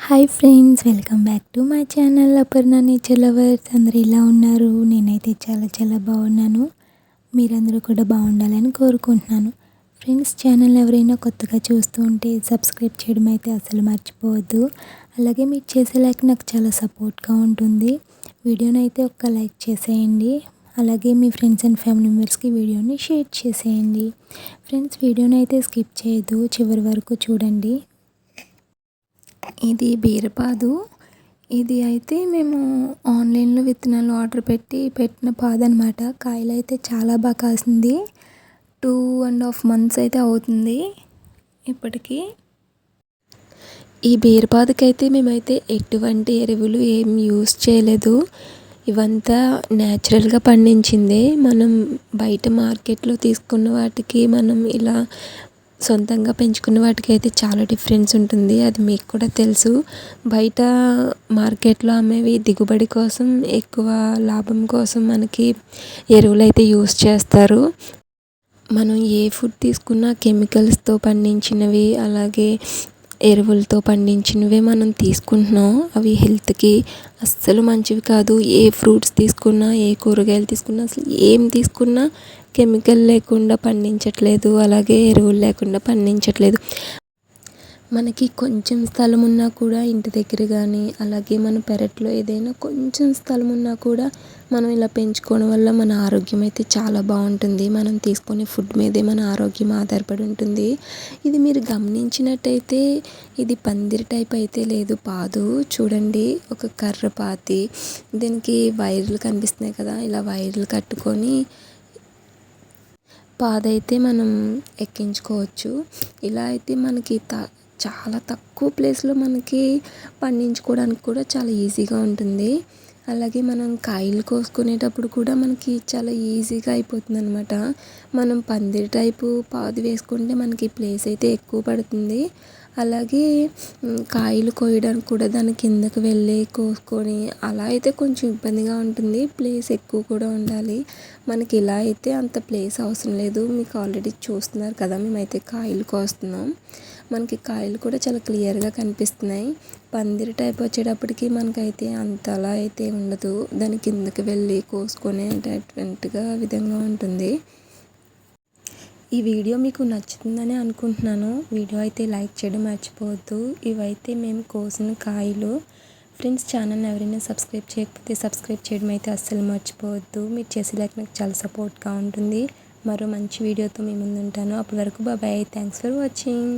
Hi friends, welcome back to my channel Aparna nature lovers. అందరూ ఎలా ఉన్నారు? నేనైతే చాలా చాలా బాగున్నాను. మీరందరూ కూడా బాగుండాలని కోరుకుంటున్నాను. ఫ్రెండ్స్, ఛానల్ ఎవరైనా కొత్తగా చూస్తూ ఉంటే సబ్స్క్రైబ్ చేయడం అయితే అసలు మర్చిపోవద్దు. అలాగే మీరు చేసే లైక్ నాకు చాలా సపోర్ట్గా ఉంటుంది. వీడియోని అయితే ఒక్క లైక్ చేసేయండి. అలాగే మీ ఫ్రెండ్స్ అండ్ ఫ్యామిలీ మెంబర్స్కి వీడియోని షేర్ చేసేయండి. ఫ్రెండ్స్, వీడియోని అయితే స్కిప్ చేయొద్దు, చివరి వరకు చూడండి. ఇది బీరపాదు. ఇది అయితే మేము ఆన్లైన్లో విత్తనాలు ఆర్డర్ పెట్టిన పాదు అనమాట. కాయలు అయితే చాలా బాగా కాసింది. 2.5 months అయితే అవుతుంది ఇప్పటికీ. ఈ బీరపాదుకైతే మేమైతే ఎటువంటి ఎరువులు ఏం యూస్ చేయలేదు. ఇవంతా న్యాచురల్గా పండించిందే. మనం బయట మార్కెట్లో తీసుకున్న వాటికి మనం ఇలా సొంతంగా పెంచుకున్న వాటికి అయితే చాలా డిఫరెన్స్ ఉంటుంది. అది మీకు కూడా తెలుసు. బయట మార్కెట్లో అమ్మేవి దిగుబడి కోసం, ఎక్కువ లాభం కోసం మనకి ఎరువులు అయితే యూస్ చేస్తారు. మనం ఏ ఫుడ్ తీసుకున్నా కెమికల్స్తో పండించినవి, అలాగే ఎరువులతో పండించినవే మనం తీసుకుంటున్నాం. అవి హెల్త్కి అస్సలు మంచివి కాదు. ఏ ఫ్రూట్స్ తీసుకున్నా, ఏ కూరగాయలు తీసుకున్నా, అసలు ఏం తీసుకున్నా కెమికల్ లేకుండా పండించట్లేదు, అలాగే ఎరువులు లేకుండా పండించట్లేదు. మనకి కొంచెం స్థలం ఉన్నా కూడా ఇంటి దగ్గర కానీ, అలాగే మన పెరట్లో ఏదైనా కొంచెం స్థలం ఉన్నా కూడా మనం ఇలా పెంచుకోవడం వల్ల మన ఆరోగ్యం అయితే చాలా బాగుంటుంది. మనం తీసుకునే ఫుడ్ మీదే మన ఆరోగ్యం ఆధారపడి ఉంటుంది. ఇది మీరు గమనించినట్టయితే ఇది పందిరి టైప్ అయితే లేదు, పాదు. చూడండి, ఒక కర్ర పాతి, దీనికి వైర్లు కనిపిస్తున్నాయి కదా, ఇలా వైర్లు కట్టుకొని పాదైతే మనం ఎక్కించుకోవచ్చు. ఇలా అయితే మనకి చాలా తక్కువ ప్లేస్లో మనకి పండించుకోవడానికి కూడా చాలా ఈజీగా ఉంటుంది. అలాగే మనం కాయలు కోసుకునేటప్పుడు కూడా మనకి చాలా ఈజీగా అయిపోతుంది అనమాట. మనం పందిరి టైపు పాదు వేసుకుంటే మనకి ప్లేస్ అయితే ఎక్కువ పడుతుంది. అలాగే కాయలు కోయడానికి కూడా దాని కిందకు వెళ్ళి కోసుకొని అలా అయితే కొంచెం ఇబ్బందిగా ఉంటుంది. ప్లేస్ ఎక్కువ కూడా ఉండాలి. మనకి ఇలా అయితే అంత ప్లేస్ అవసరం లేదు. మీకు ఆల్రెడీ చూస్తున్నారు కదా, మేమైతే కాయలు కోస్తున్నాం. మనకి కాయలు కూడా చాలా క్లియర్గా కనిపిస్తున్నాయి. పందిరి టైప్ వచ్చేటప్పటికి మనకైతే అంతలా అయితే ఉండదు. దాని కిందకి వెళ్ళి కోసుకునేటటువంటిగా విధంగా ఉంటుంది. ఈ వీడియో మీకు నచ్చుతుందని అనుకుంటున్నాను. వీడియో అయితే లైక్ చేయడం మర్చిపోవద్దు. ఇవైతే మేము కోసిన కాయలు. ఫ్రెండ్స్, ఛానల్ ఎవరైనా సబ్స్క్రైబ్ చేయకపోతే సబ్స్క్రైబ్ చేయడం అయితే అస్సలు మర్చిపోవద్దు. మీరు చేసే లైక్ నాకు చాలా సపోర్ట్గా ఉంటుంది. మరో మంచి వీడియోతో మీ ముందు ఉంటాను. అప్పటి వరకు బాయ్. Thanks for watching.